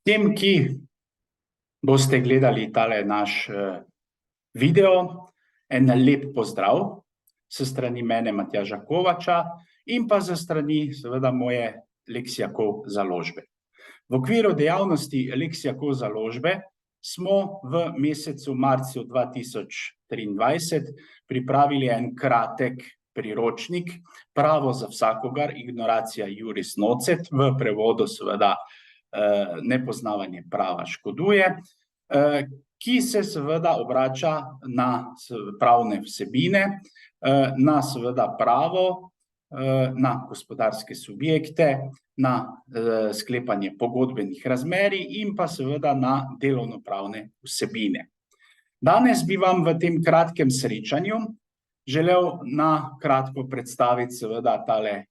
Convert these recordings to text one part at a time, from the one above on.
Tem, ki boste gledali tale naš video, en lep pozdrav s strani mene Matjaža Kovača in pa s strani seveda moje Lexiakov založbe. V okviru dejavnosti Lexiakov založbe smo v mesecu marcu 2023 pripravili en kratek priročnik Pravo za vsakogar, ignoratia juris nocet, v prevodu seveda nepoznavanje prava škoduje, ki se seveda obrača na pravne vsebine, na seveda pravo, na gospodarske subjekte, na sklepanje pogodbenih razmerij in pa seveda na delovnopravne vsebine. Danes bi vam v tem kratkem srečanju želel na kratko predstaviti seveda tale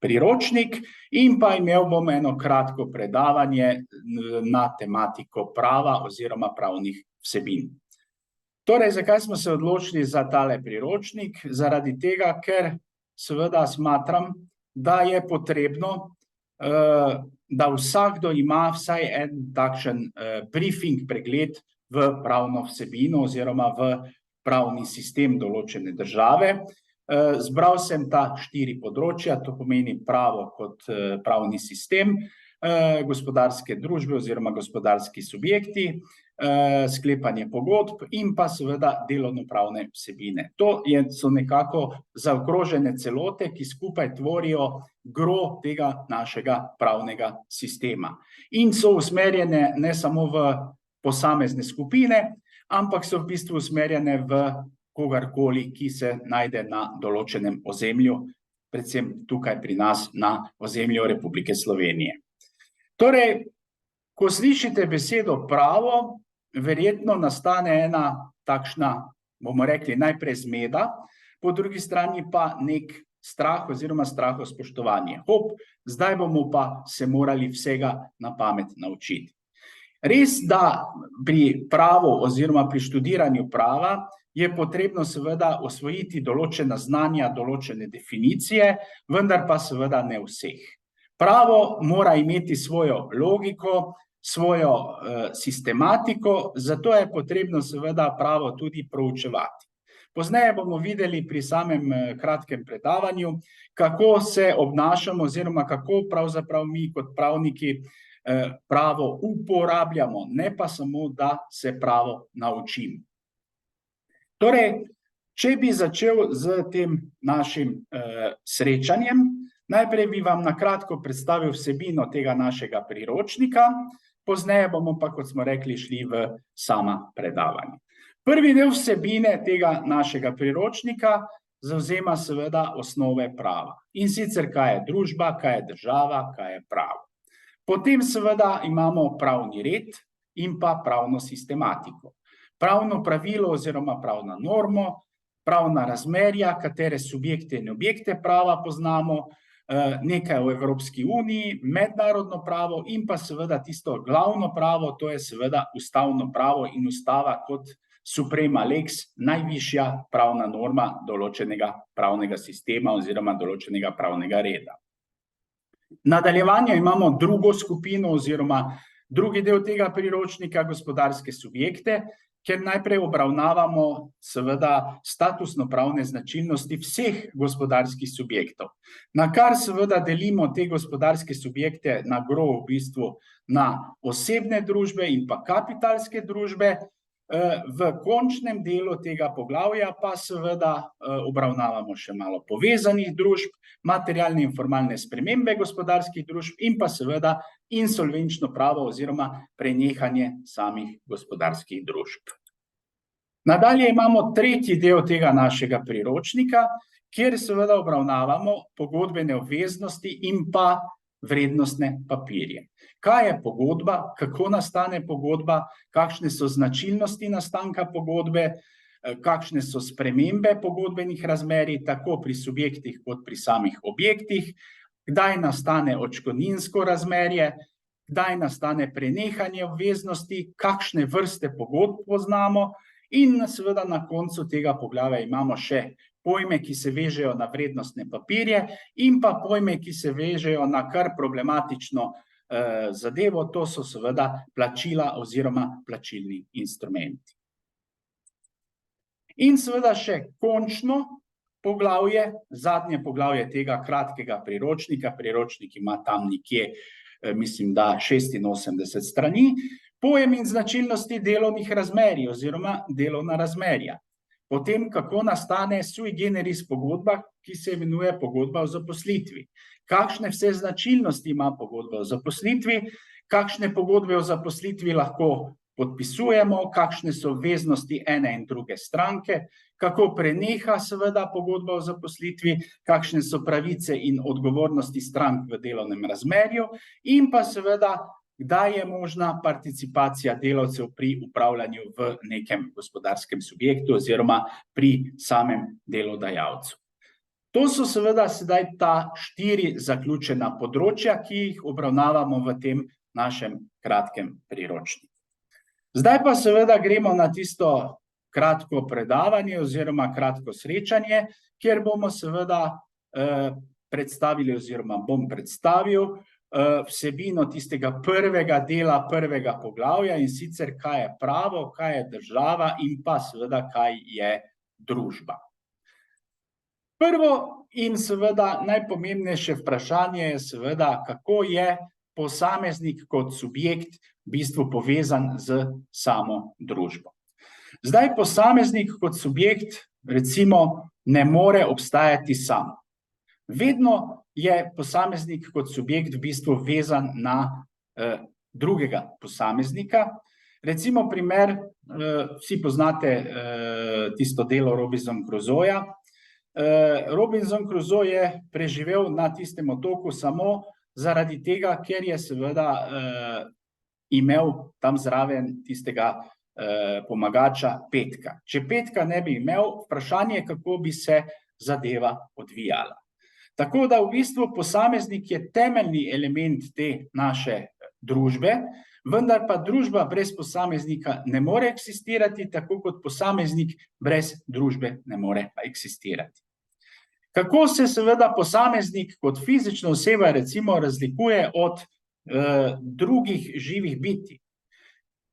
priročnik in pa imel bom eno kratko predavanje na tematiko prava oziroma pravnih vsebin. Torej, zakaj smo se odločili za tale priročnik? Zaradi tega, ker seveda smatram, da je potrebno, da vsakdo ima vsaj en takšen briefing, pregled v pravno vsebino oziroma v pravni sistem določene države. Zbral sem ta 4 področja, to pomeni pravo kot pravni sistem, gospodarske družbe oziroma gospodarski subjekti, sklepanje pogodb in pa seveda delovnopravne vsebine. To so nekako zaokrožene celote, ki skupaj tvorijo gro tega našega pravnega sistema. In so usmerjene ne samo v posamezne skupine, ampak so v bistvu usmerjene v kogarkoli, ki se najde na določenem ozemlju, predvsem tukaj pri nas na ozemlju Republike Slovenije. Torej, ko slišite besedo pravo, verjetno nastane ena takšna, bomo rekli, najprej zmeda, po drugi strani pa nek strah oziroma strahospoštovanje. Zdaj bomo pa se morali vsega na pamet naučiti. Res, da pri pravu oziroma pri študiranju prava je potrebno seveda osvojiti določena znanja, določene definicije, vendar pa seveda ne vseh. Pravo mora imeti svojo logiko, svojo sistematiko, zato je potrebno seveda pravo tudi proučevati. Pozneje bomo videli pri samem kratkem predavanju, kako se obnašamo oziroma kako pravzaprav mi kot pravniki pravo uporabljamo, ne pa samo, da se pravo naučimo. Torej, če bi začel z tem našim srečanjem, najprej bi vam na kratko predstavil vsebino tega našega priročnika, pozneje bomo pa, kot smo rekli, šli v sama predavanja. Prvi del vsebine tega našega priročnika zavzema seveda osnove prava. In sicer, kaj je družba, kaj je država, kaj je pravo. Potem seveda imamo pravni red in pa pravno sistematiko. Pravno pravilo oziroma pravna norma, pravna razmerja, katere subjekte in objekte prava poznamo, nekaj o Evropski uniji, mednarodno pravo in pa seveda tisto glavno pravo, to je seveda ustavno pravo in ustava kot suprema lex, najvišja pravna norma določenega pravnega sistema oziroma določenega pravnega reda. Nadaljevanje imamo drugo skupino oziroma drugi del tega priročnika, gospodarske subjekte, kjer najprej obravnavamo seveda statusno pravne značilnosti vseh gospodarskih subjektov. Na kar seveda delimo te gospodarske subjekte na gro v bistvu na osebne družbe in pa kapitalske družbe. V končnem delu tega poglavja pa seveda obravnavamo še malo povezanih družb, materialne in formalne spremembe gospodarskih družb in pa seveda insolvenčno pravo oziroma prenehanje samih gospodarskih družb. Nadalje imamo tretji del tega našega priročnika, kjer seveda obravnavamo pogodbene obveznosti in pa vrednostne papirje. Kaj je pogodba, kako nastane pogodba, kakšne so značilnosti nastanka pogodbe, kakšne so spremembe pogodbenih razmerij, tako pri subjektih kot pri samih objektih, kdaj nastane odškodninsko razmerje, kdaj nastane prenehanje obveznosti, kakšne vrste pogodb poznamo in seveda na koncu tega poglavja imamo še pojme, ki se vežejo na vrednostne papirje in pa pojme, ki se vežejo na kar problematično zadevo, to so seveda plačila oziroma plačilni instrumenti. In seveda še končno poglavje, zadnje poglavje tega kratkega priročnika. Priročnik ima tam nekje, mislim, da 86 strani, pojem in značilnosti delovnih razmerij oziroma delovna razmerja. Potem, kako nastane sui generis pogodba, ki se imenuje pogodba o zaposlitvi. Kakšne vse značilnosti ima pogodba o zaposlitvi, kakšne pogodbe o zaposlitvi lahko podpisujemo, kakšne so obveznosti ene in druge stranke, kako preneha seveda pogodba o zaposlitvi, kakšne so pravice in odgovornosti strank v delovnem razmerju in pa seveda, kdaj je možna participacija delavcev pri upravljanju v nekem gospodarskem subjektu oziroma pri samem delodajalcu. To so seveda sedaj ta 4 zaključena področja, ki jih obravnavamo v tem našem kratkem priročniku. Zdaj pa seveda gremo na tisto kratko predavanje oziroma kratko srečanje, kjer bomo seveda predstavili oziroma bom predstavil vsebino tistega prvega dela, prvega poglavja in sicer kaj je pravo, kaj je država in pa seveda kaj je družba. Prvo in seveda najpomembnejše vprašanje je seveda, kako je posameznik kot subjekt v bistvu povezan z samo družbo. Zdaj posameznik kot subjekt recimo ne more obstajati sam. Vedno je posameznik kot subjekt v bistvu vezan na drugega posameznika. Recimo primer, vsi poznate tisto delo Robinson Crusoeja. Robinson Crusoe je preživel na tistem otoku samo zaradi tega, ker je seveda imel tam zraven tistega pomagača Petka. Če Petka ne bi imel, vprašanje, kako bi se zadeva odvijala. Tako da v bistvu posameznik je temeljni element te naše družbe, vendar pa družba brez posameznika ne more eksistirati, tako kot posameznik brez družbe ne more eksistirati. Kako se seveda posameznik kot fizična oseba recimo razlikuje od drugih živih bitij?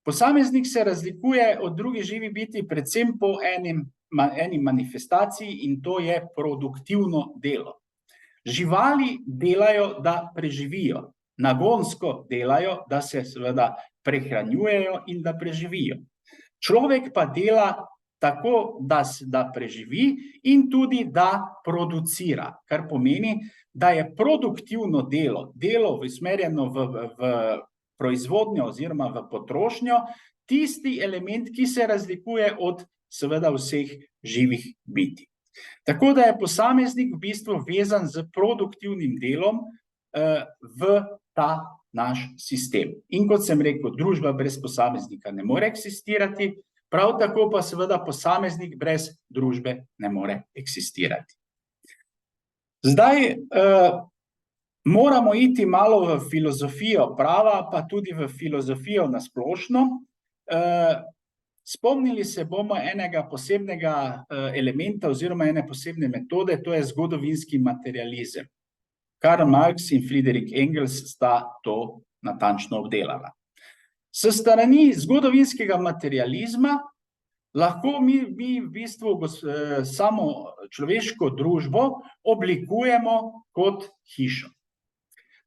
Posameznik se razlikuje od drugih živih bitij predvsem po eni manifestaciji in to je produktivno delo. Živali delajo, da preživijo, nagonsko delajo, da se seveda prehranjujejo in da preživijo. Človek pa dela tako, da preživi in tudi, da producira, kar pomeni, da je produktivno delo, delo usmerjeno v proizvodnjo oziroma v potrošnjo, tisti element, ki se razlikuje od seveda vseh živih bitij. Tako da je posameznik v bistvu vezan z produktivnim delom v ta naš sistem. In kot sem rekel, družba brez posameznika ne more eksistirati, prav tako pa seveda posameznik brez družbe ne more eksistirati. Zdaj moramo iti malo v filozofijo prava, pa tudi v filozofijo na splošno. Spomnili se bomo enega posebnega elementa oziroma ene posebne metode, to je zgodovinski materializem. Karl Marx in Friedrich Engels sta to natančno obdelala. S strani zgodovinskega materializma lahko mi v bistvu samo človeško družbo oblikujemo kot hišo.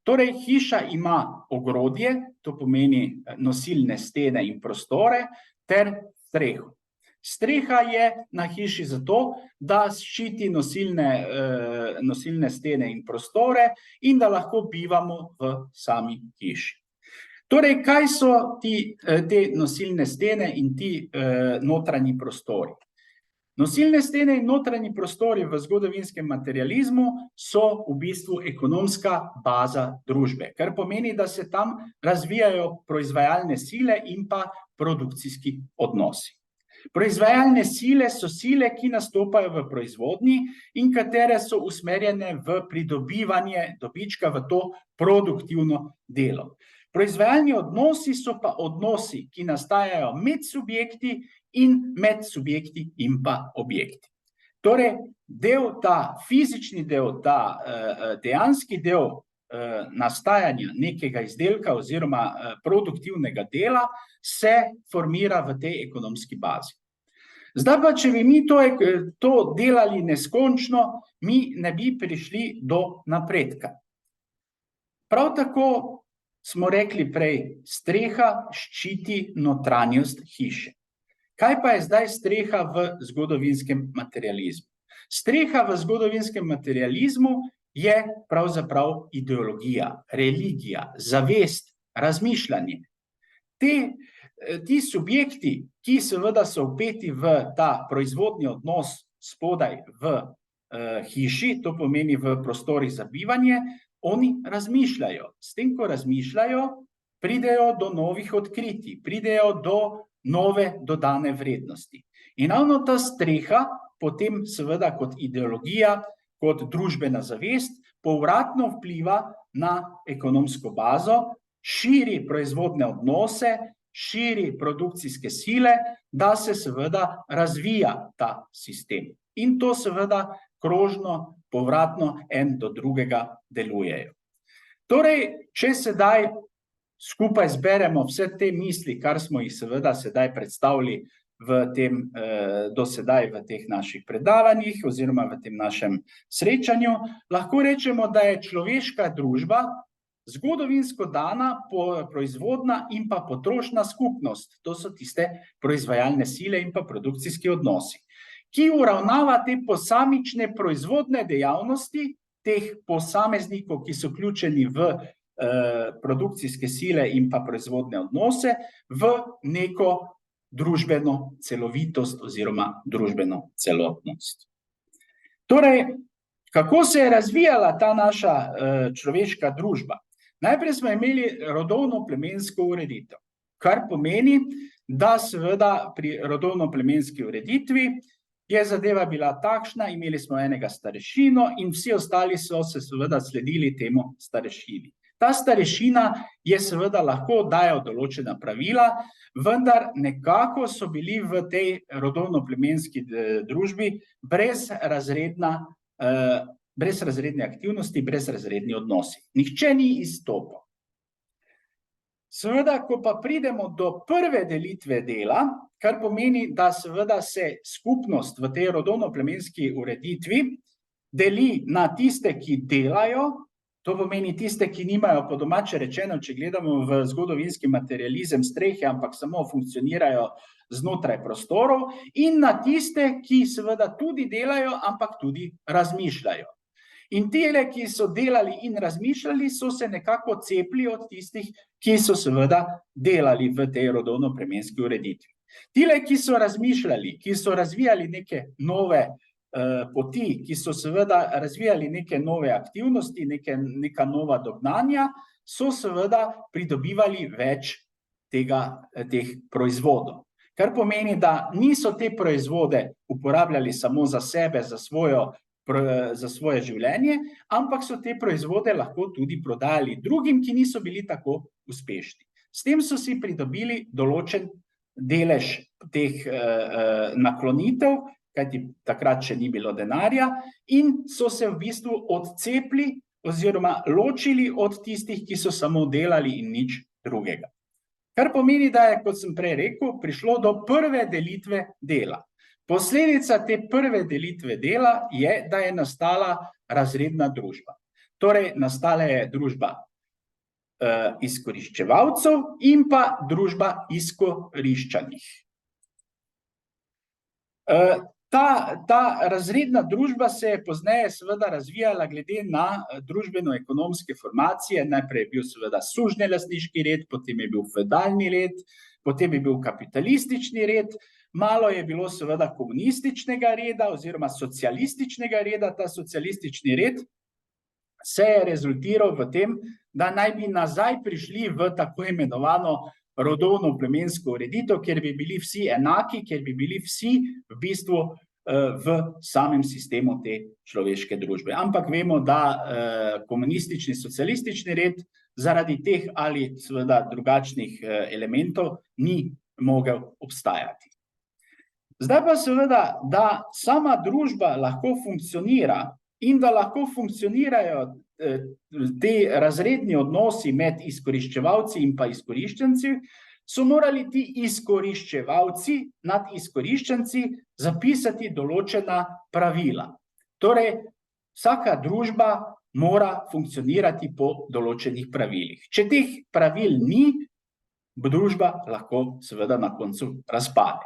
Torej, hiša ima ogrodje, to pomeni nosilne stene in prostore, ter streho. Streha je na hiši zato, da ščiti nosilne stene in prostore in da lahko bivamo v sami hiši. Torej, kaj so te nosilne stene in ti notranji prostori? Nosilne stene in notranji prostori v zgodovinskem materializmu so v bistvu ekonomska baza družbe, kar pomeni, da se tam razvijajo proizvajalne sile in pa produkcijski odnosi. Proizvajalne sile so sile, ki nastopajo v proizvodnji in katere so usmerjene v pridobivanje dobička v to produktivno delo. Proizvajalni odnosi so pa odnosi, ki nastajajo med subjekti in med subjekti in pa objekti. Torej, ta fizični del, ta dejanski del nastajanja nekega izdelka oziroma produktivnega dela se formira v tej ekonomski bazi. Zdaj pa, če bi mi to delali neskončno, mi ne bi prišli do napredka. Prav tako smo rekli prej, streha ščiti notranjost hiše. Kaj pa je zdaj streha v zgodovinskem materializmu? Streha v zgodovinskem materializmu je pravzaprav ideologija, religija, zavest, razmišljanje. Ti subjekti, ki seveda so vpeti v ta proizvodni odnos spodaj v hiši, to pomeni v prostorih za bivanje, oni razmišljajo. S tem, ko razmišljajo, pridejo do novih odkritij, pridejo do nove dodane vrednosti. In ravno ta streha potem seveda kot ideologija, kot družbena zavest, povratno vpliva na ekonomsko bazo, širi proizvodne odnose, širi produkcijske sile, da se seveda razvija ta sistem. In to seveda krožno, povratno en do drugega delujejo. Torej, če sedaj skupaj zberemo vse te misli, kar smo jih seveda sedaj predstavili do sedaj v teh naših predavanjih oziroma v tem našem srečanju, lahko rečemo, da je človeška družba zgodovinsko dana proizvodna in pa potrošna skupnost. To so tiste proizvajalne sile in pa produkcijski odnosi, ki uravnava te posamične proizvodne dejavnosti, teh posameznikov, ki so vključeni v produkcijske sile in pa proizvodne odnose, v neko družbeno celovitost oziroma družbeno celotnost. Torej, kako se je razvijala ta naša človeška družba? Najprej smo imeli rodovno-plemensko ureditev, kar pomeni, da seveda pri rodovno-plemenski ureditvi je zadeva bila takšna, imeli smo enega starešino in vsi ostali so se seveda sledili temu starešini. Ta starešina je seveda lahko dajal določena pravila, vendar nekako so bili v tej rodovno-plemenski družbi brezrazredne aktivnosti, brezrazredni odnosi. Nihče ni izstopal. Seveda, ko pa pridemo do prve delitve dela, kar pomeni, da seveda se skupnost v tej rodovno-plemenski ureditvi deli na tiste, ki delajo, to pomeni tiste, ki nimajo, po domače rečeno, če gledamo v zgodovinski materializem, strehe, ampak samo funkcionirajo znotraj prostorov, in na tiste, ki seveda tudi delajo, ampak tudi razmišljajo. In tile, ki so delali in razmišljali, so se nekako cepili od tistih, ki so seveda delali v tej rodovno-plemenski ureditvi. Tile, ki so razmišljali, ki so razvijali neke nove poti, ki so seveda razvijali neke nove aktivnosti, neka nova dognanja, so seveda pridobivali več teh proizvodov. Kar pomeni, da niso te proizvode uporabljali samo za sebe, za svoje življenje, ampak so te proizvode lahko tudi prodajali drugim, ki niso bili tako uspešni. S tem so si pridobili določen delež teh naklonitev, kajti takrat še ni bilo denarja, in so se v bistvu odcepili oziroma ločili od tistih, ki so samo delali in nič drugega. Kar pomeni, da je, kot sem prej rekel, prišlo do prve delitve dela. Posledica te prve delitve dela je, da je nastala razredna družba. Torej, nastala je družba izkoriščevalcev in pa družba izkoriščanih. Ta razredna družba se je pozneje seveda razvijala glede na družbeno-ekonomske formacije. Najprej je bil seveda sužnjelastniški red, potem je bil feudalni red, potem je bil kapitalistični red, malo je bilo seveda komunističnega reda oziroma socialističnega reda. Ta socialistični red se je rezultiral v tem, da naj bi nazaj prišli v tako imenovano rodovno-plemensko ureditev, kjer bi bili vsi enaki, kjer bi bili vsi v bistvu v samem sistemu te človeške družbe. Ampak vemo, da komunistični, socialistični red zaradi teh ali seveda drugačnih elementov ni mogel obstajati. Zdaj pa seveda, da sama družba lahko funkcionira in da lahko funkcionirajo te razredni odnosi med izkoriščevalci in pa izkoriščenci, so morali ti izkoriščevalci nad izkoriščenci zapisati določena pravila. Torej, vsaka družba mora funkcionirati po določenih pravilih. Če teh pravil ni, družba lahko seveda na koncu razpade.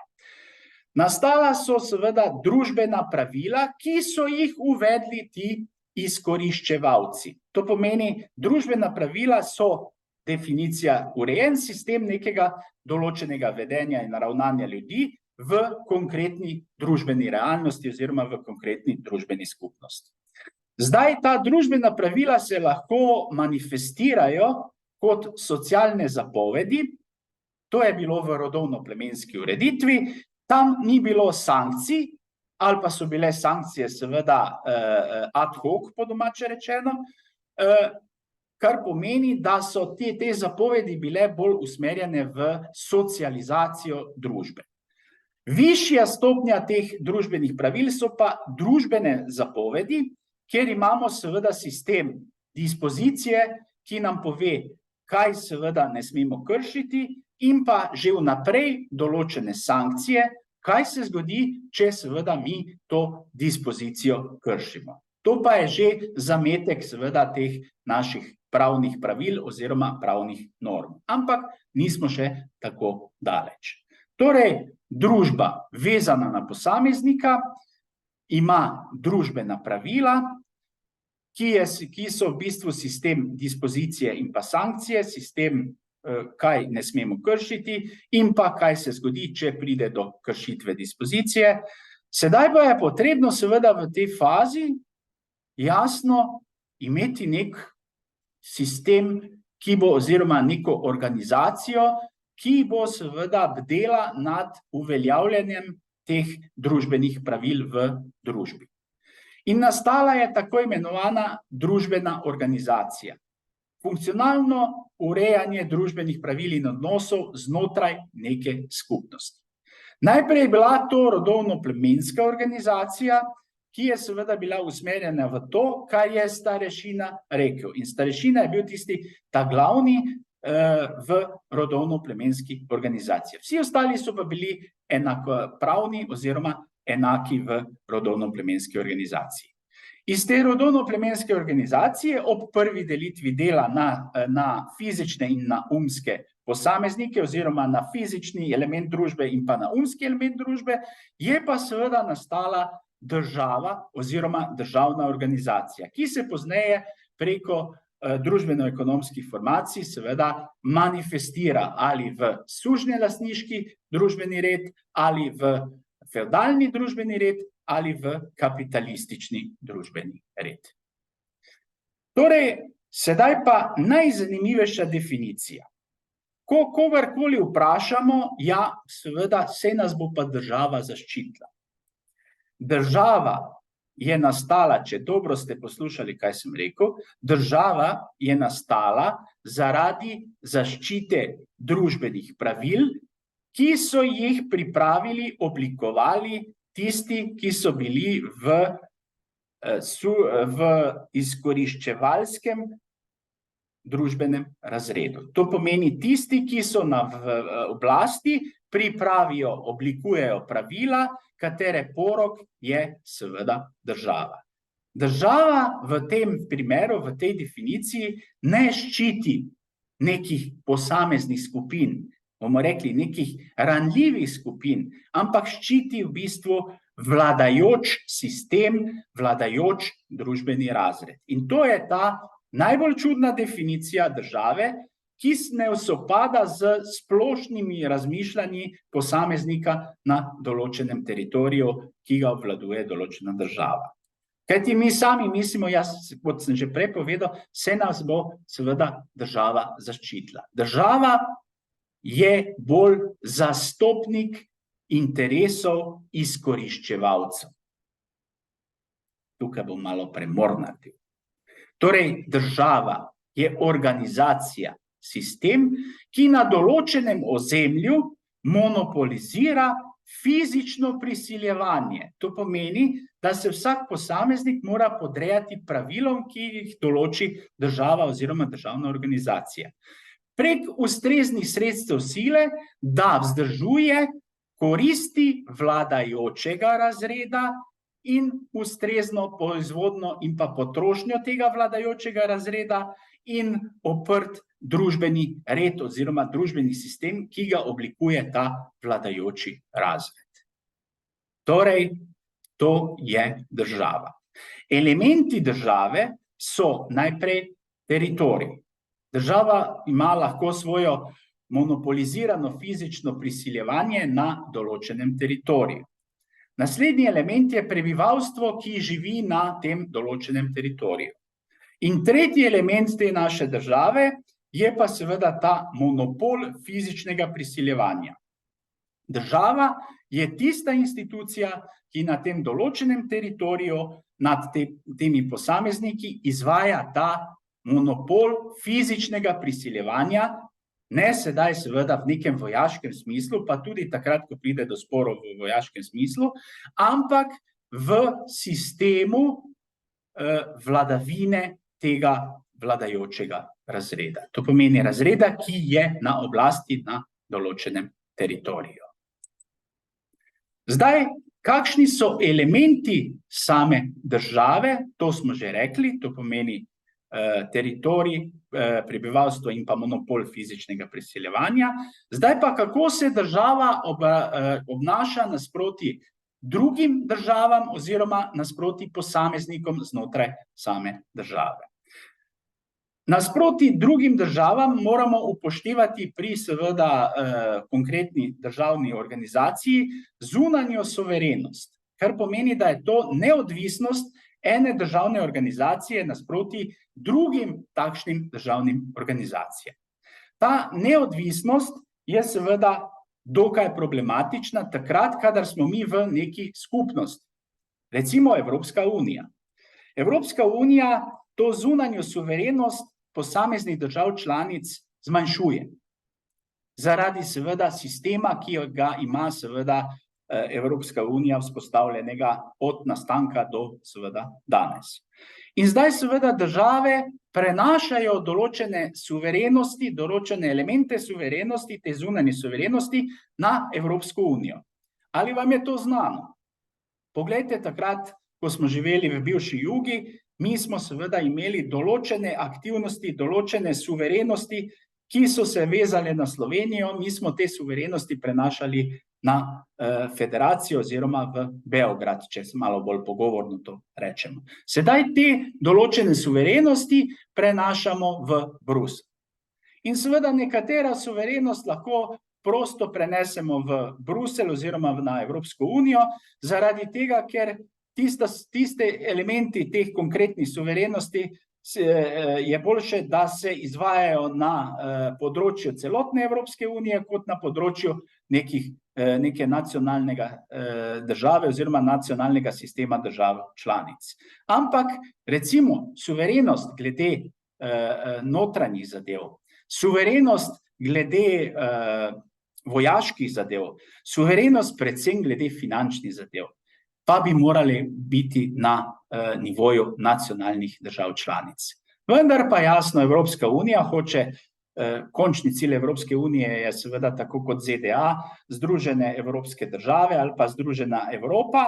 Nastala so seveda družbena pravila, ki so jih uvedli ti izkoriščevalci. To pomeni, družbena pravila so definicija urejen sistem nekega določenega vedenja in ravnanja ljudi v konkretni družbeni realnosti oziroma v konkretni družbeni skupnosti. Zdaj, ta družbena pravila se lahko manifestirajo kot socialne zapovedi, to je bilo v rodovno-plemenski ureditvi, tam ni bilo sankcij, ali pa so bile sankcije seveda ad hoc, po domače rečeno, kar pomeni, da so te zapovedi bile bolj usmerjene v socializacijo družbe. Višja stopnja teh družbenih pravil so pa družbene zapovedi, kjer imamo seveda sistem dispozicije, ki nam pove, kaj seveda ne smemo kršiti, in pa že vnaprej določene sankcije, kaj se zgodi, če seveda mi to dispozicijo kršimo. To pa je že zametek seveda teh naših pravnih pravil oziroma pravnih norm. Ampak nismo še tako daleč. Torej, družba vezana na posameznika ima družbena pravila, ki so v bistvu sistem dispozicije in pa sankcije, sistem, kaj ne smemo kršiti in pa kaj se zgodi, če pride do kršitve dispozicije. Sedaj pa je potrebno seveda v tej fazi jasno imeti nek sistem, ki bo oziroma neko organizacijo, ki bo seveda bdela nad uveljavljanjem teh družbenih pravil v družbi. In nastala je tako imenovana družbena organizacija. Funkcionalno urejanje družbenih pravil in odnosov znotraj neke skupnosti. Najprej je bila to rodovno-plemenska organizacija, ki je seveda bila usmerjena v to, kar je starešina rekel. In starešina je bil tisti, ta glavni v rodovno-plemenski organizaciji. Vsi ostali so pa bili enakopravni oziroma enaki v rodovno-plemenski organizaciji. Iz te rodovno-plemenske organizacije ob prvi delitvi dela na fizične in na umske posameznike oziroma na fizični element družbe in pa na umski element družbe, je pa seveda nastala država oziroma državna organizacija, ki se pozneje preko družbeno-ekonomskih formacij seveda manifestira ali v sužnjelastniški družbeni red, ali v fevdalni družbeni red, ali v kapitalistični družbeni red. Torej, sedaj pa najzanimivejša definicija. Ko kogarkoli vprašamo, ja, seveda, se nas bo pa država zaščitila. Država je nastala, če dobro ste poslušali, kaj sem rekel, država je nastala zaradi zaščite družbenih pravil, ki so jih pripravili, oblikovali tisti, ki so bili v izkoriščevalskem družbenem razredu. To pomeni tisti, ki so na oblasti, pripravijo, oblikujejo pravila, katere porok je seveda država. Država v tem primeru, v tej definiciji, ne ščiti nekih posameznih skupin, bomo rekli nekih ranljivih skupin, ampak ščiti v bistvu vladajoč sistem, vladajoč družbeni razred. In to je ta najbolj čudna definicija države, ki ne sovpada z splošnimi razmišljanji posameznika na določenem teritoriju, ki ga obvladuje določena država. Kajti mi sami mislimo, kot sem že prej povedal, se nas bo seveda država zaščitila. Država je bolj zastopnik interesov izkoriščevalcev. Tukaj bom malo premornativ. Torej, država je organizacija, sistem, ki na določenem ozemlju monopolizira fizično prisiljevanje. To pomeni, da se vsak posameznik mora podrejati pravilom, ki jih določi država oziroma državna organizacija. Prek ustreznih sredstev sile, da vzdržuje koristi vladajočega razreda in ustrezno proizvodnjo in pa potrošnjo tega vladajočega razreda in oprt družbeni red oziroma družbeni sistem, ki ga oblikuje ta vladajoči razred. Torej, to je država. Elementi države so najprej teritorij. Država ima lahko svojo monopolizirano fizično prisiljevanje na določenem teritoriju. Naslednji element je prebivalstvo, ki živi na tem določenem teritoriju. In tretji element te naše države je pa seveda ta monopol fizičnega prisiljevanja. Država je tista institucija, ki na tem določenem teritoriju nad temi posamezniki izvaja ta monopol fizičnega prisiljevanja, ne sedaj seveda v nekem vojaškem smislu, pa tudi takrat, ko pride do sporov v vojaškem smislu, ampak v sistemu vladavine tega vladajočega razreda. To pomeni razreda, ki je na oblasti na določenem teritoriju. Zdaj, kakšni so elementi same države, to smo že rekli, to pomeni teritorij, prebivalstvo in pa monopol fizičnega prisiljevanja. Zdaj pa, kako se država obnaša nasproti drugim državam oziroma nasproti posameznikom znotraj same države. Nasproti drugim državam moramo upoštevati pri seveda konkretni državni organizaciji zunanjo suverenost, kar pomeni, da je to neodvisnost ene državne organizacije nasproti drugim takšnim državnim organizacijam. Ta neodvisnost je seveda dokaj problematična takrat, kadar smo mi v neki skupnosti. Recimo Evropska unija. Evropska unija to zunanjo suverenost posameznih držav članic zmanjšuje. Zaradi seveda sistema, ki ga ima seveda Evropska unija vzpostavljenega od nastanka do seveda danes. In zdaj seveda države prenašajo določene suverenosti, določene elemente suverenosti, te zunanje suverenosti na Evropsko unijo. Ali vam je to znano? Poglejte, takrat, ko smo živeli v bivši Jugi, mi smo seveda imeli določene aktivnosti, določene suverenosti, ki so se vezale na Slovenijo, mi smo te suverenosti prenašali na federacijo oziroma v Beograd, če malo bolj pogovorno to rečemo. Sedaj te določene suverenosti prenašamo v Bruselj. In seveda nekatera suverenost lahko prosto prenesemo v Bruselj oziroma na Evropsko unijo, zaradi tega, ker tiste elementi teh konkretnih suverenosti je boljše, da se izvajajo na področju celotne Evropske unije, kot na področju neke nacionalnega države oziroma nacionalnega sistema držav članic. Ampak recimo suverenost glede notranjih zadev, suverenost glede vojaških zadev, suverenost predvsem glede finančnih zadev, pa bi morali biti na nivoju nacionalnih držav članic. Vendar pa jasno, Evropska unija hoče, končni cilj Evropske unije je seveda tako kot ZDA, Združene evropske države ali pa Združena Evropa,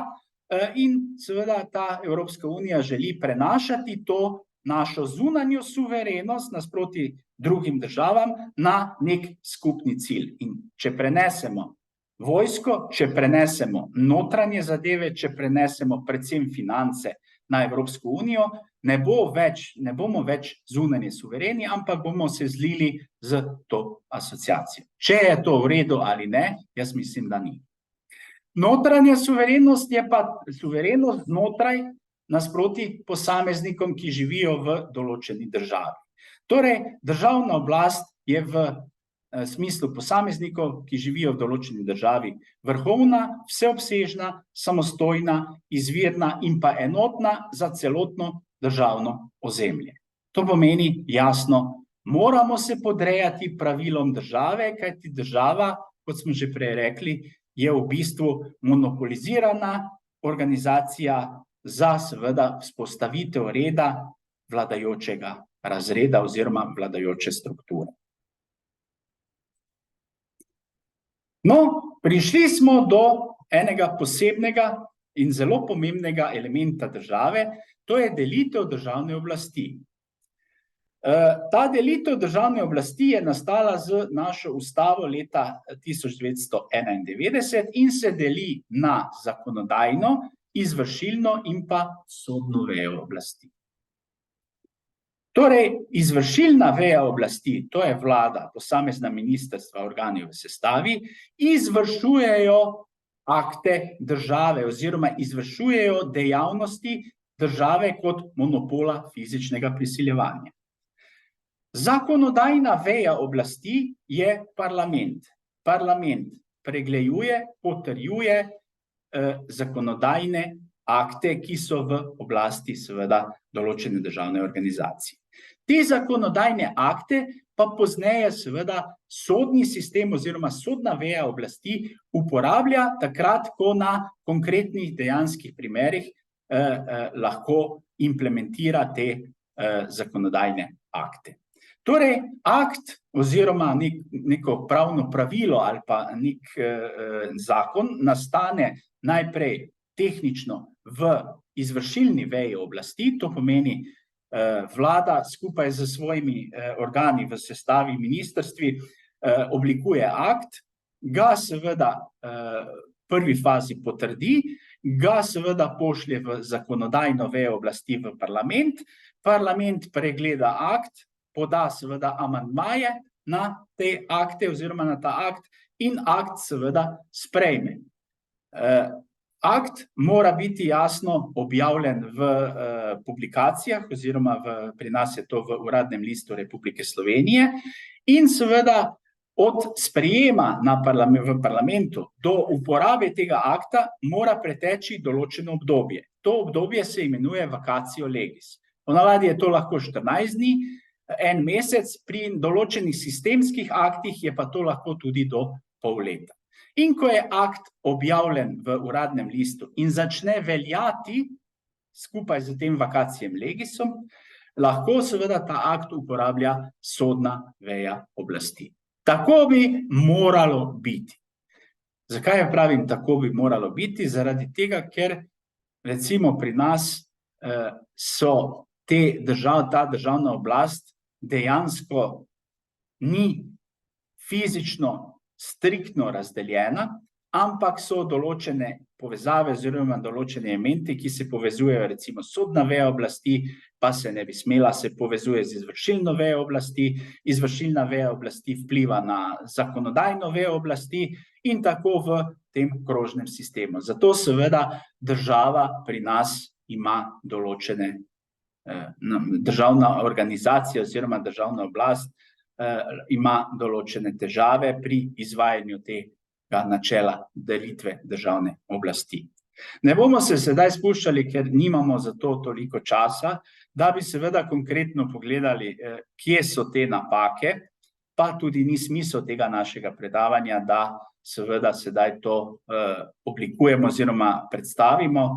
in seveda ta Evropska unija želi prenašati to našo zunanjo suverenost nasproti drugim državam na nek skupni cilj. In če prenesemo vojsko, če prenesemo notranje zadeve, če prenesemo predvsem finance na Evropsko unijo, ne bomo več zunanje suvereni, ampak bomo se zlili z to asociacijo. Če je to v redu ali ne, jaz mislim, da ni. Notranja suverenost je pa suverenost znotraj nasproti posameznikom, ki živijo v določeni državi. Torej, državna oblast je v smislu posameznikov, ki živijo v določeni državi, vrhovna, vseobsežna, samostojna, izvirna in pa enotna za celotno državno ozemlje. To pomeni jasno, moramo se podrejati pravilom države, kajti država, kot smo že prej rekli, je v bistvu monopolizirana organizacija za seveda vzpostavitev reda vladajočega razreda oziroma vladajoče strukture. No, prišli smo do enega posebnega in zelo pomembnega elementa države, to je delitev državne oblasti. Ta delitev državne oblasti je nastala z našo ustavo leta 1991 in se deli na zakonodajno, izvršilno in pa sodno vejo oblasti. Torej, izvršilna veja oblasti, to je vlada, posamezna ministrstva, organi v sestavi, izvršujejo akte države oziroma izvršujejo dejavnosti države kot monopola fizičnega prisiljevanja. Zakonodajna veja oblasti je parlament. Parlament pregleduje, potrjuje zakonodajne akte, ki so v oblasti seveda določene državne organizacije. Te zakonodajne akte pa pozneje seveda sodni sistem oziroma sodna veja oblasti uporablja takrat, ko na konkretnih dejanskih primerih lahko implementira te zakonodajne akte. Torej, akt oziroma neko pravno pravilo ali pa nek zakon nastane najprej tehnično v izvršilni veji oblasti, to pomeni vlada skupaj z svojimi organi v sestavi ministrstvi oblikuje akt, ga seveda prvi fazi potrdi, ga seveda pošlje v zakonodajno vejo oblasti v parlament, parlament pregleda akt, poda seveda amandmaje na te akte oziroma na ta akt in akt seveda sprejme. Akt mora biti jasno objavljen v publikacijah oziroma pri nas je to v Uradnem listu Republike Slovenije in seveda od sprejema v parlamentu do uporabe tega akta mora preteči določeno obdobje. To obdobje se imenuje vacatio legis. Ponavadi je to lahko 14 dni, en mesec, pri določenih sistemskih aktih je pa to lahko tudi do pol leta. In ko je akt objavljen v Uradnem listu in začne veljati skupaj z tem vacatijem legisom, lahko seveda ta akt uporablja sodna veja oblasti. Tako bi moralo biti. Zakaj pravim, tako bi moralo biti? Zaradi tega, ker recimo pri nas so ta državna oblast dejansko ni fizično striktno razdeljena, ampak so določene povezave oziroma določene elemente, ki se povezujejo, recimo sodna veja oblasti, pa se ne bi smela, se povezuje z izvršilno vejo oblasti, izvršilna veja oblasti vpliva na zakonodajno vejo oblasti in tako v tem krožnem sistemu. Zato seveda država pri nas ima določene, državna organizacija oziroma državna oblast ima določene težave pri izvajanju tega načela delitve državne oblasti. Ne bomo se sedaj spuščali, ker nimamo za to toliko časa, da bi seveda konkretno pogledali, kje so te napake, pa tudi ni smisel tega našega predavanja, da seveda sedaj to oblikujemo oziroma predstavimo,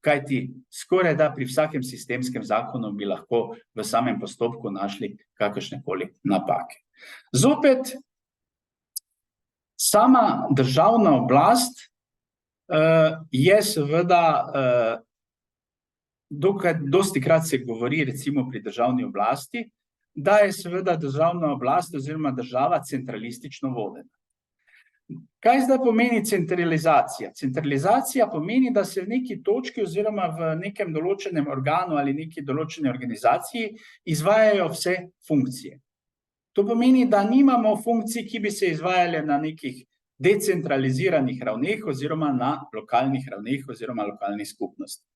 kajti skoraj da pri vsakem sistemskem zakonu bi lahko v samem postopku našli kakršnekoli napake. Zopet, sama državna oblast je seveda, dostikrat se govori recimo pri državni oblasti, da je seveda državna oblast oziroma država centralistično vodena. Kaj zdaj pomeni centralizacija? Centralizacija pomeni, da se v neki točki oziroma v nekem določenem organu ali neki določeni organizaciji izvajajo vse funkcije. To pomeni, da nimamo funkcij, ki bi se izvajale na nekih decentraliziranih ravneh oziroma na lokalnih ravneh oziroma lokalnih skupnosti.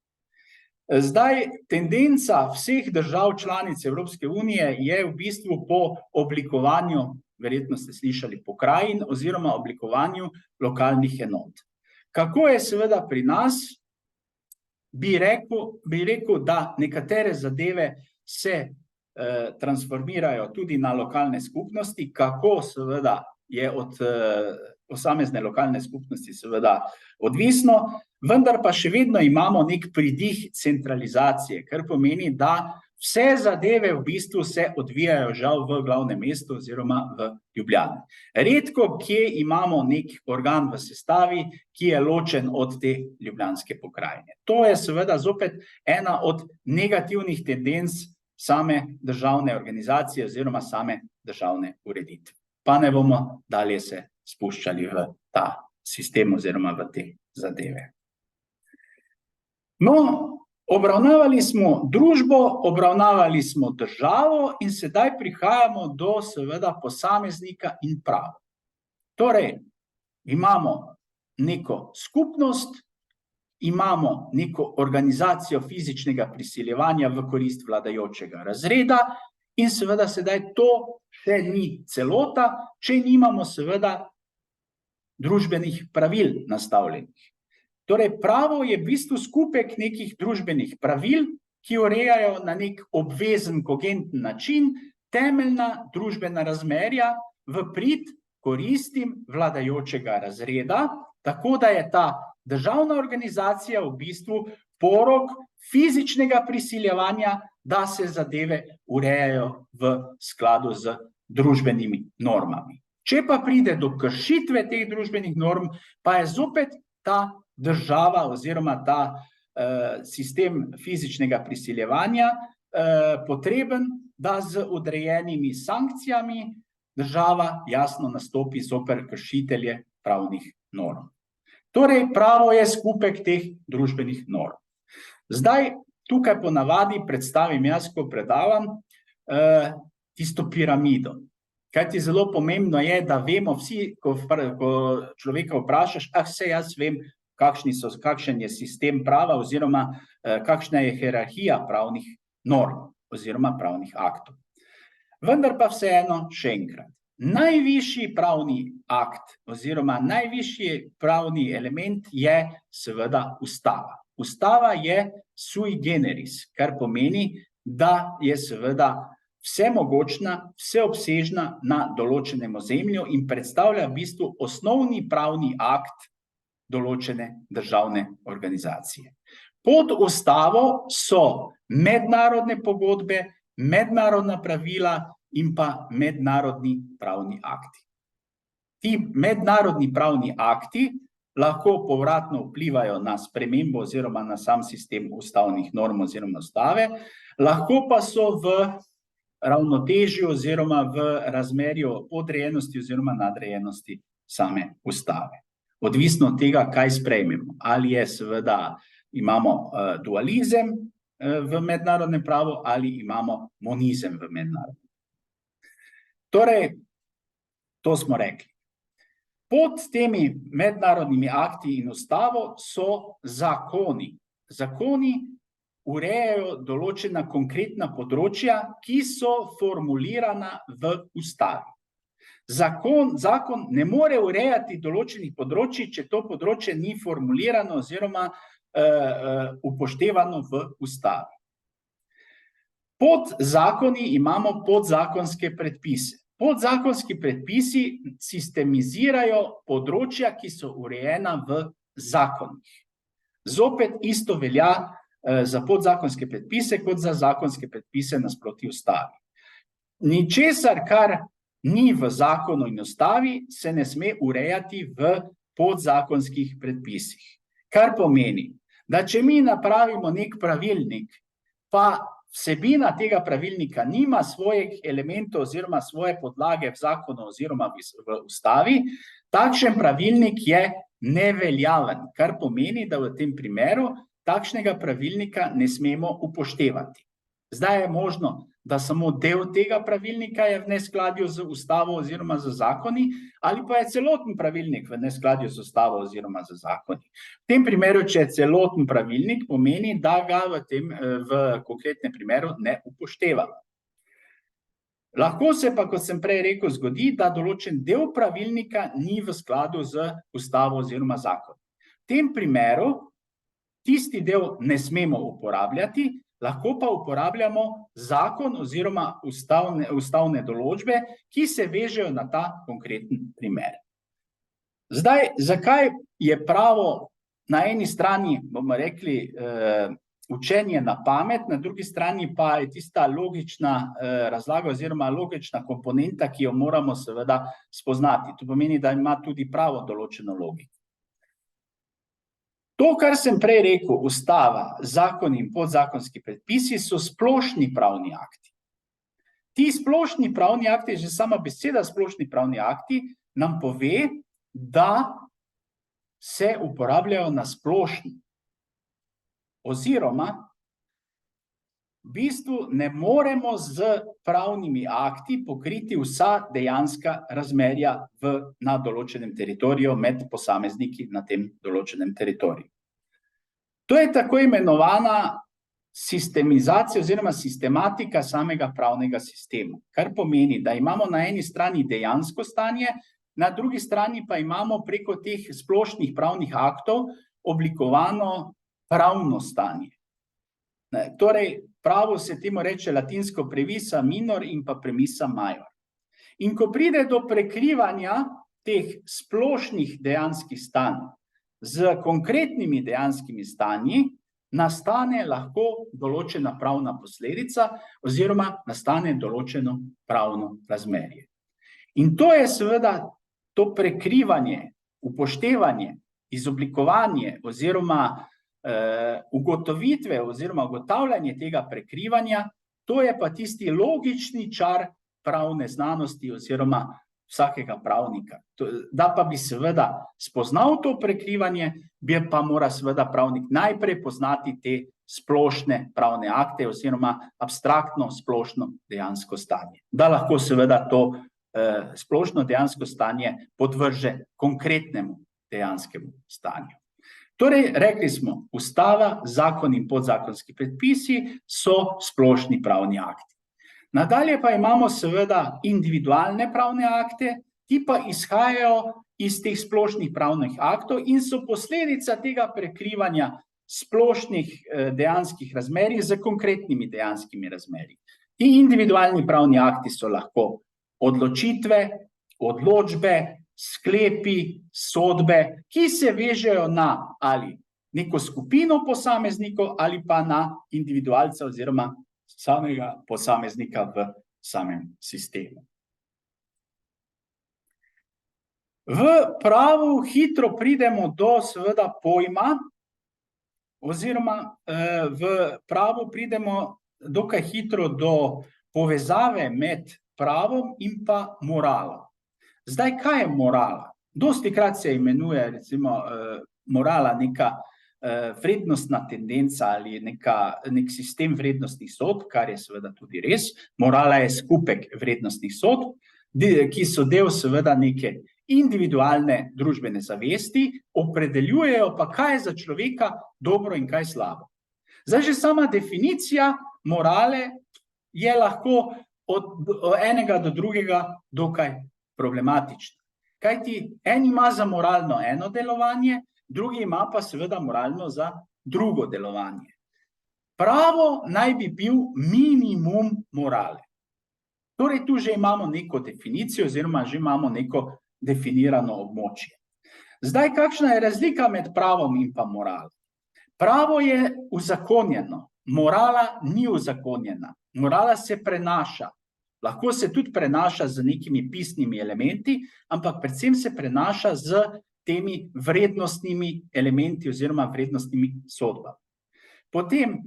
Zdaj, tendenca vseh držav članic Evropske unije je v bistvu po oblikovanju, verjetno ste slišali, pokrajin oziroma oblikovanju lokalnih enot. Kako je seveda pri nas, bi rekel, da nekatere zadeve se transformirajo tudi na lokalne skupnosti, kako seveda je od posamezne lokalne skupnosti seveda odvisno, vendar pa še vedno imamo nek pridih centralizacije, kar pomeni, da vse zadeve v bistvu se odvijajo žal v glavnem mestu oziroma v Ljubljani. Redko, kje imamo nek organ v sestavi, ki je ločen od te ljubljanske pokrajine. To je seveda zopet ena od negativnih tendenc same državne organizacije oziroma same državne ureditve. Pa ne bomo dalje se spuščali v ta sistem oziroma v te zadeve. No, obravnavali smo družbo, obravnavali smo državo in sedaj prihajamo do seveda posameznika in prava. Torej, imamo neko skupnost, imamo neko organizacijo fizičnega prisiljevanja v korist vladajočega razreda in seveda sedaj to še ni celota, če nimamo seveda družbenih pravil nastavljenih. Torej, pravo je v bistvu skupek nekih družbenih pravil, ki urejajo na nek obvezen, kogenten način temeljna družbena razmerja v prid koristim vladajočega razreda, tako da je ta državna organizacija v bistvu porok fizičnega prisiljevanja, da se zadeve urejajo v skladu z družbenimi normami. Če pa pride do kršitve teh družbenih norm, pa je zopet ta država oziroma ta sistem fizičnega prisiljevanja potreben, da z odrejenimi sankcijami država jasno nastopi zoper kršitelje pravnih norm. Torej, pravo je skupek teh družbenih norm. Zdaj, tukaj ponavadi predstavim jaz, ko predavam, tisto piramido. Kajti zelo pomembno je, da vemo vsi, ko človeka vprašaš, saj jaz vem, kakšen je sistem prava oziroma kakšna je hierarhija pravnih norm oziroma pravnih aktov. Vendar pa vseeno še enkrat. Najvišji pravni akt oziroma najvišji pravni element je seveda ustava. Ustava je sui generis, kar pomeni, da je seveda vsemogočna, vseobsežna na določenem ozemlju in predstavlja v bistvu osnovni pravni akt določene državne organizacije. Pod ustavo so mednarodne pogodbe, mednarodna pravila in pa mednarodni pravni akti. Ti mednarodni pravni akti lahko povratno vplivajo na spremembo oziroma na sam sistem ustavnih norm oziroma ustave, lahko pa so v ravnotežju oziroma v razmerju podrejenosti oziroma nadrejenosti same ustave. Odvisno od tega, kaj sprejmemo. Ali je seveda, imamo dualizem v mednarodnem pravu ali imamo monizem v mednarodnem. Torej, to smo rekli. Pod temi mednarodnimi akti in ustavo so zakoni. Zakoni urejajo določena konkretna področja, ki so formulirana v ustavi. Zakon ne more urejati določenih področij, če to področje ni formulirano oziroma upoštevano v ustavi. Pod zakoni imamo podzakonske predpise. Podzakonski predpisi sistemizirajo področja, ki so urejena v zakonih. Zopet isto velja za podzakonske predpise, kot za zakonske predpise nasproti ustavi. Ničesar, kar ni v zakonu in ustavi, se ne sme urejati v podzakonskih predpisih. Kar pomeni, da če mi napravimo nek pravilnik, pa vsebina tega pravilnika nima svojih elementov oziroma svoje podlage v zakonu oziroma v ustavi, takšen pravilnik je neveljaven, kar pomeni, da v tem primeru takšnega pravilnika ne smemo upoštevati. Zdaj je možno, da samo del tega pravilnika je v neskladju z ustavo oziroma z zakoni, ali pa je celoten pravilnik v neskladju z ustavo oziroma z zakoni. V tem primeru, če je celoten pravilnik, pomeni, da ga v konkretnem primeru ne upoštevamo. Lahko se pa, kot sem prej rekel, zgodi, da določen del pravilnika ni v skladu z ustavo oziroma zakoni. V tem primeru tisti del ne smemo uporabljati, lahko pa uporabljamo zakon oziroma ustavne določbe, ki se vežejo na ta konkreten primer. Zdaj, zakaj je pravo na eni strani, bomo rekli, učenje na pamet, na drugi strani pa je tista logična razlaga oziroma logična komponenta, ki jo moramo seveda spoznati. To pomeni, da ima tudi pravo določeno logiko. To, kar sem prej rekel, ustava, zakoni in podzakonski predpisi so splošni pravni akti. Ti splošni pravni akti, že sama beseda splošni pravni akti, nam pove, da se uporabljajo na splošno. Oziroma, v bistvu ne moremo z pravnimi akti pokriti vsa dejanska razmerja na določenem teritoriju med posamezniki na tem določenem teritoriju. To je tako imenovana sistemizacija oziroma sistematika samega pravnega sistema, kar pomeni, da imamo na eni strani dejansko stanje, na drugi strani pa imamo preko teh splošnih pravnih aktov oblikovano pravno stanje. Torej, pravo se temu reče latinsko previsa minor in pa premisa major. In ko pride do prekrivanja teh splošnih dejanskih stanj z konkretnimi dejanskimi stanji, nastane lahko določena pravna posledica oziroma nastane določeno pravno razmerje. In to je seveda to prekrivanje, upoštevanje, izoblikovanje oziroma ugotovitve oziroma ugotavljanje tega prekrivanja, to je pa tisti logični čar pravne znanosti oziroma vsakega pravnika. Da pa bi seveda spoznal to prekrivanje, bi pa mora seveda pravnik najprej poznati te splošne pravne akte oziroma abstraktno splošno dejansko stanje. Da lahko seveda to splošno dejansko stanje podvrže konkretnemu dejanskemu stanju. Torej, rekli smo, ustava, zakon in podzakonski predpisi so splošni pravni akti. Nadalje pa imamo seveda individualne pravne akte, ki pa izhajajo iz teh splošnih pravnih aktov in so posledica tega prekrivanja splošnih dejanskih razmerij z konkretnimi dejanskimi razmerji. Ti individualni pravni akti so lahko odločitve, odločbe, sklepi, sodbe, ki se vežejo na ali neko skupino posameznikov ali pa na individualca oziroma samega posameznika v samem sistemu. V pravu hitro pridemo do seveda pojma oziroma v pravu pridemo dokaj hitro do povezave med pravom in pa moralo. Zdaj, kaj je morala? Dostikrat se imenuje recimo morala neka vrednostna tendenca ali nek sistem vrednostnih sodb, kar je seveda tudi res. Morala je skupek vrednostnih sodb, ki so del seveda neke individualne družbene zavesti, opredeljujejo pa, kaj je za človeka dobro in kaj slabo. Zdaj, že sama definicija morale je lahko od enega do drugega dokaj problematična. Kajti en ima za moralno eno delovanje, drugi ima pa seveda moralno za drugo delovanje. Pravo naj bi bil minimum morale. Torej, tu že imamo neko definicijo oziroma že imamo neko definirano območje. Zdaj, kakšna je razlika med pravom in pa moralo? Pravo je uzakonjeno, morala ni uzakonjena. Morala se prenaša. Lahko se tudi prenaša z nekimi pisnimi elementi, ampak predvsem se prenaša z temi vrednostnimi elementi oziroma vrednostnimi sodbami. Potem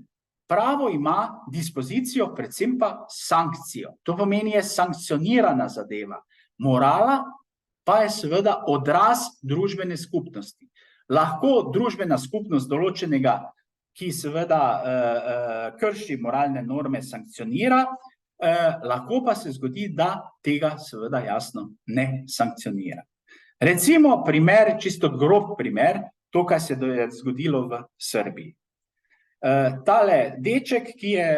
pravo ima dispozicijo, predvsem pa sankcijo. To pomeni, je sankcionirana zadeva. Morala pa je seveda odraz družbene skupnosti. Lahko družbena skupnost določenega, ki seveda krši moralne norme, sankcionira, lahko pa se zgodi, da tega seveda jasno ne sankcionira. Recimo primer, čisto grob primer, to, kar se je zgodilo v Srbiji. Tale deček, ki je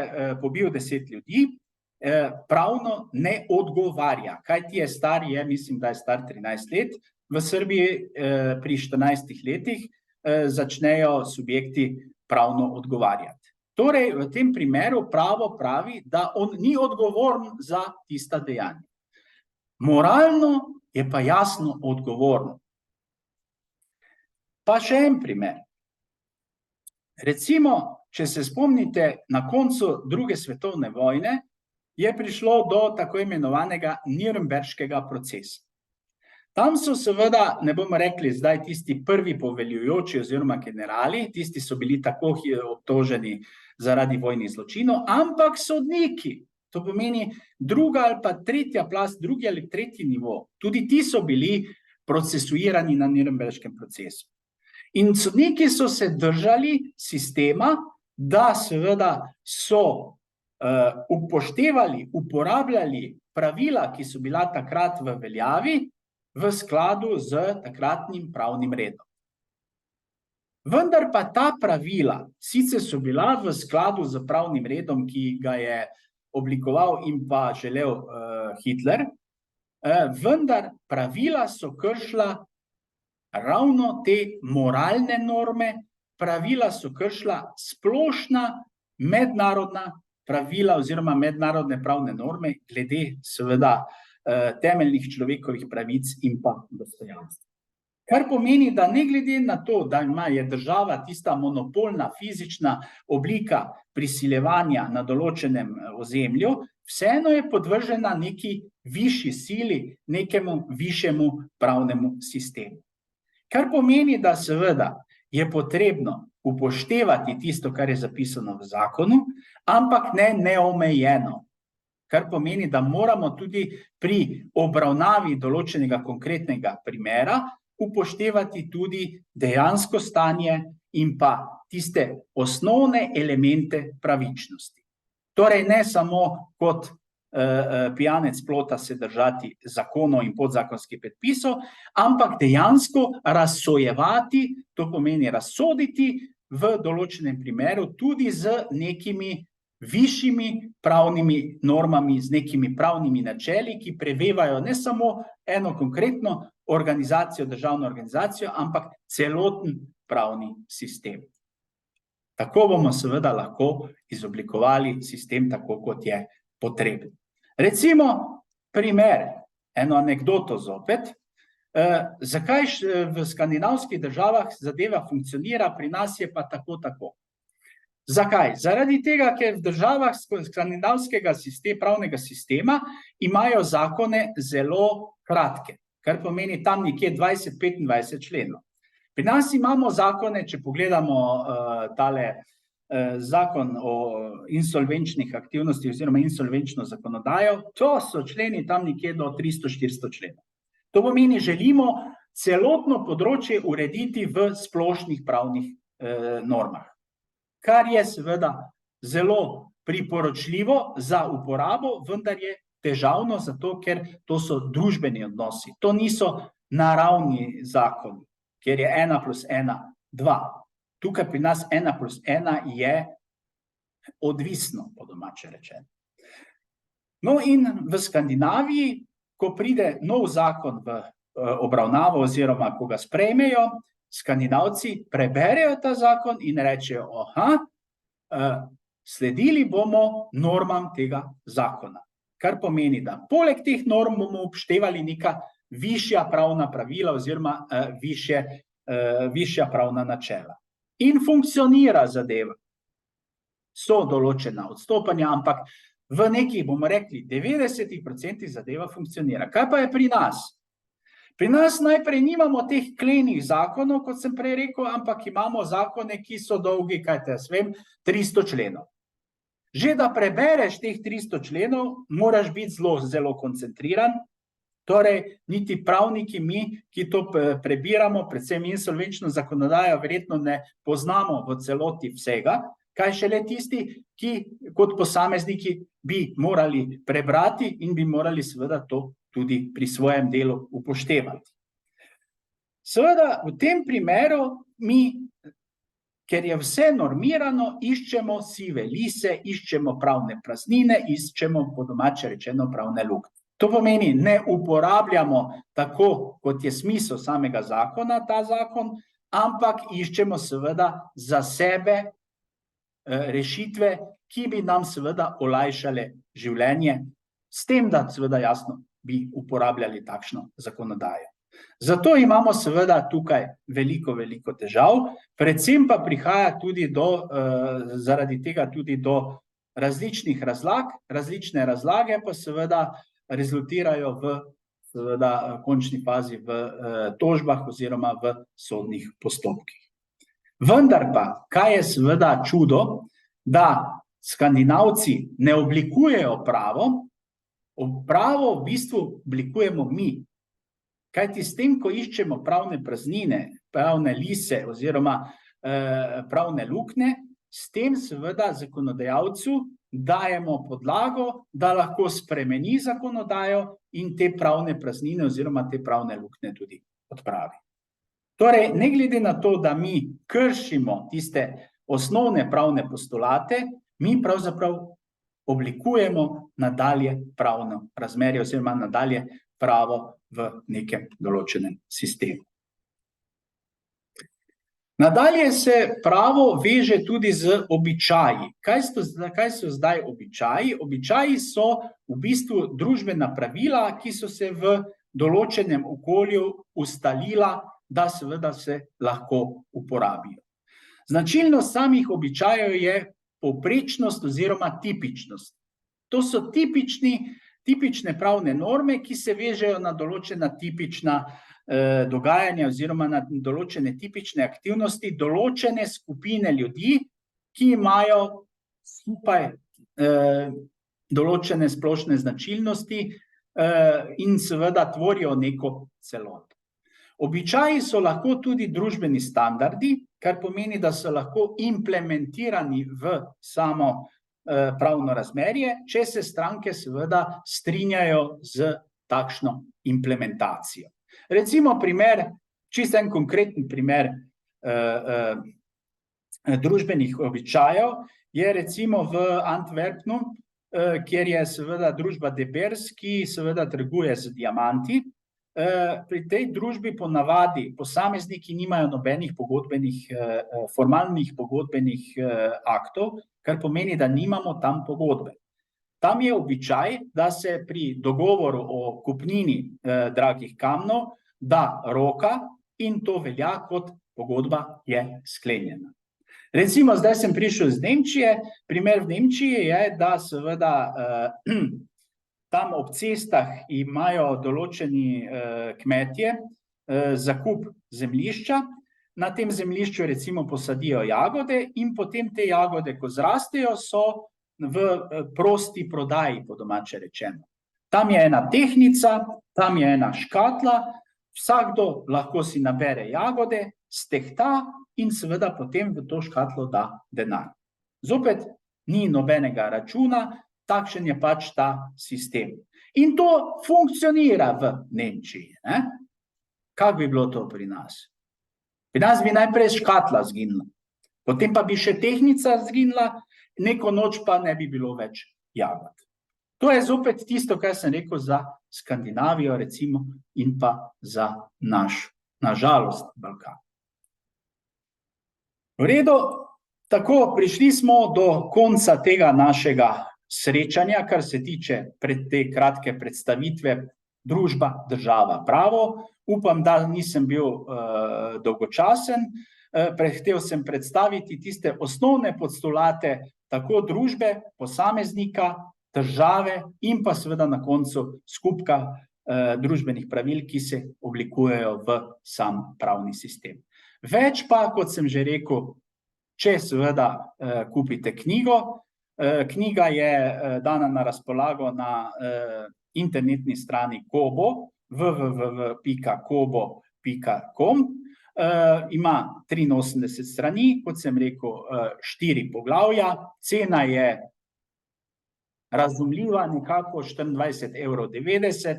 pobil 10 ljudi, pravno ne odgovarja. Kaj ti je star, mislim, da je star 13 let. V Srbiji pri 14 letih začnejo subjekti pravno odgovarjati. Torej, v tem primeru pravo pravi, da on ni odgovoren za tista dejanja. Moralno je pa jasno odgovorno. Pa še en primer. Recimo, če se spomnite, na koncu druge svetovne vojne je prišlo do tako imenovanega Nürnberškega procesa. Tam so seveda, ne bomo rekli zdaj tisti prvi poveljujoči oziroma generali, tisti so bili tako obtoženi zaradi vojnih zločinov, ampak sodniki, to pomeni druga ali pa tretja plast, drugi ali tretji nivo, tudi ti so bili procesuirani na Nürnberškem procesu. In sodniki so se držali sistema, da seveda so upoštevali, uporabljali pravila, ki so bila takrat v veljavi, v skladu z takratnim pravnim redom. Vendar pa ta pravila, sicer so bila v skladu z pravnim redom, ki ga je oblikoval in pa želel Hitler, vendar pravila so kršila ravno te moralne norme, pravila so kršila splošna mednarodna pravila oziroma mednarodne pravne norme glede seveda temeljnih človekovih pravic in pa dostojanstva. Kar pomeni, da ne glede na to, da je država tista monopolna fizična oblika prisiljevanja na določenem ozemlju, vseeno je podvržena neki višji sili, nekemu višjemu pravnemu sistemu. Kar pomeni, da seveda je potrebno upoštevati tisto, kar je zapisano v zakonu, ampak ne neomejeno. Kar pomeni, da moramo tudi pri obravnavi določenega konkretnega primera upoštevati tudi dejansko stanje in pa tiste osnovne elemente pravičnosti. Torej ne samo kot pijanec plota se držati zakonov in podzakonskih predpisov, ampak dejansko razsojevati, to pomeni razsoditi v določenem primeru tudi z nekimi višjimi pravnimi normami, z nekimi pravnimi načeli, ki prevevajo ne samo eno konkretno organizacijo, državno organizacijo, ampak celoten pravni sistem. Tako bomo seveda lahko izoblikovali sistem tako, kot je potreben. Recimo primer, eno anekdoto zopet, zakaj v skandinavskih državah zadeva funkcionira, pri nas je pa tako. Zakaj? Zaradi tega, ker v državah skandinavskega pravnega sistema imajo zakone zelo kratke, kar pomeni tam nekje 20-25 členov. Pri nas imamo zakone, če pogledamo tale zakon o insolvenčnih aktivnosti oziroma insolvenčno zakonodajo, to so členi tam nekje do 300-400 členov. To pomeni, želimo celotno področje urediti v splošnih pravnih normah, kar je seveda zelo priporočljivo za uporabo, vendar je težavno zato, ker to so družbeni odnosi, to niso naravni zakoni, kjer je 1+1 2. Tukaj pri nas 1+1 je odvisno, po domače rečeno. No in v Skandinaviji, ko pride nov zakon v obravnavo oziroma ko ga sprejmejo, Skandinavci preberejo ta zakon in rečejo, sledili bomo normam tega zakona. Kar pomeni, da poleg teh norm bomo upoštevali neka višja pravna pravila oziroma višja pravna načela. In funkcionira zadeva. So določena odstopanja, ampak v nekih, bomo rekli, 90% zadeva funkcionira. Kaj pa je pri nas? Pri nas najprej nimamo teh klenih zakonov, kot sem prej rekel, ampak imamo zakone, ki so dolgi, 300 členov. Že da prebereš teh 300 členov, moraš biti zelo koncentriran, torej niti pravniki mi, ki to prebiramo, predvsem insolvenčno zakonodajo, verjetno ne poznamo v celoti vsega, kaj šele tisti, ki kot posamezniki bi morali prebrati in bi morali seveda to tudi pri svojem delu upoštevati. Seveda v tem primeru mi, ker je vse normirano, iščemo sive lise, iščemo pravne praznine, iščemo po domače rečeno pravne luknje. To pomeni, ne uporabljamo tako, kot je smisel samega zakona, ta zakon, ampak iščemo seveda za sebe rešitve, ki bi nam seveda olajšale življenje, s tem, da seveda jasno bi uporabljali takšno zakonodajo. Zato imamo seveda tukaj veliko težav, predvsem pa prihaja tudi zaradi tega tudi do različnih razlag, različne razlage pa seveda rezultirajo v končni fazi v tožbah oziroma v sodnih postopkih. Vendar pa, kaj je seveda čudo, da Skandinavci ne oblikujejo pravo, pravo v bistvu oblikujemo mi. Kajti s tem, ko iščemo pravne praznine, pravne lise oziroma pravne luknje, s tem seveda zakonodajalcu dajemo podlago, da lahko spremeni zakonodajo in te pravne praznine oziroma te pravne luknje tudi odpravi. Torej, ne glede na to, da mi kršimo tiste osnovne pravne postulate, mi pravzaprav oblikujemo nadalje pravno razmerje oziroma nadalje pravo v nekem določenem sistemu. Nadalje se pravo veže tudi z običaji. Kaj so zdaj običaji? Običaji so v bistvu družbena pravila, ki so se v določenem okolju ustalila, da seveda se lahko uporabijo. Značilnost samih običajev je povprečnost oziroma tipičnost. To so tipične pravne norme, ki se vežejo na določena tipična dogajanja oziroma na določene tipične aktivnosti, določene skupine ljudi, ki imajo skupaj določene splošne značilnosti in seveda tvorijo neko celoto. Običaji so lahko tudi družbeni standardi, kar pomeni, da so lahko implementirani v samo pravno razmerje, če se stranke seveda strinjajo z takšno implementacijo. Recimo čisto en konkreten primer družbenih običajev je recimo v Antwerpnu, kjer je seveda družba De Beers, ki seveda trguje z diamanti. Pri tej družbi ponavadi posamezniki nimajo nobenih formalnih pogodbenih aktov, kar pomeni, da nimamo tam pogodbe. Tam je običaj, da se pri dogovoru o kupnini dragih kamnov da roka in to velja kot pogodba je sklenjena. Recimo, zdaj sem prišel iz Nemčije, primer v Nemčiji je, da seveda tam ob cestah imajo določeni kmetje zakup zemljišča, na tem zemljišču recimo posadijo jagode in potem te jagode, ko zrastejo, so v prosti prodaji, po domače rečeno. Tam je ena tehtnica, tam je ena škatla, vsakdo lahko si nabere jagode, stehta in seveda potem v to škatlo da denar. Zopet ni nobenega računa, takšen je pač ta sistem. In to funkcionira v Nemčiji. Kako bi bilo to pri nas? Pri nas bi najprej škatla zginila, potem pa bi še tehtnica zginila, neko noč pa ne bi bilo več jagod. To je zopet tisto, kar sem rekel za Skandinavijo recimo in pa za naš, na žalost, Balkan. V redu, tako prišli smo do konca tega našega srečanja, kar se tiče te kratke predstavitve družba, država, pravo. Upam, da nisem bil dolgočasen. Hotel sem predstaviti tiste osnovne postulate tako družbe, posameznika, države in pa seveda na koncu skupka družbenih pravil, ki se oblikujejo v sam pravni sistem. Več pa, kot sem že rekel, če seveda kupite knjigo. Knjiga je dana na razpolago na internetni strani Kobo, www.kobo.com. Ima 83 strani, kot sem rekel, 4 poglavja. Cena je razumljiva, nekako 24,90 €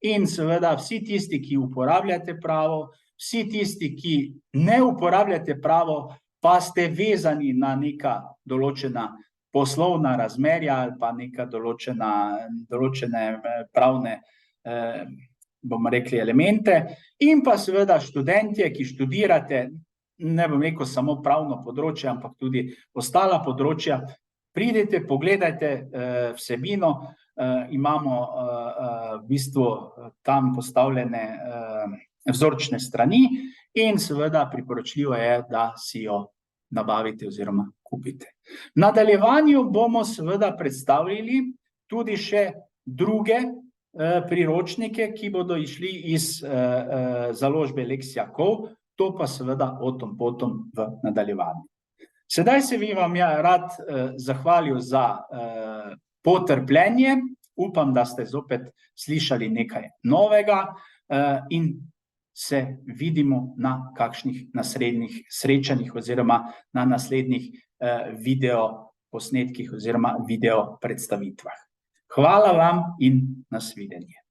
in seveda vsi tisti, ki uporabljate pravo, vsi tisti, ki ne uporabljate pravo, pa ste vezani na neka določena poslovna razmerja ali pa neka določene pravne, bomo rekli, elemente in pa seveda študentje, ki študirate ne bom rekel samo pravno področje, ampak tudi ostala področja. Pridite, pogledajte vsebino, imamo v bistvu tam postavljene vzorčne strani in seveda priporočljivo je, da si jo nabavite oziroma kupite. V nadaljevanju bomo seveda predstavili tudi še druge priročnike, ki bodo išli iz založbe Lexiakov, to pa seveda o tom potom v nadaljevanju. Sedaj se vam rad zahvalil za potrpljenje, upam, da ste zopet slišali nekaj novega in se vidimo na kakšnih naslednjih srečanjih oziroma na naslednjih video posnetkih oziroma video predstavitvah. Hvala vam in nasvidenje.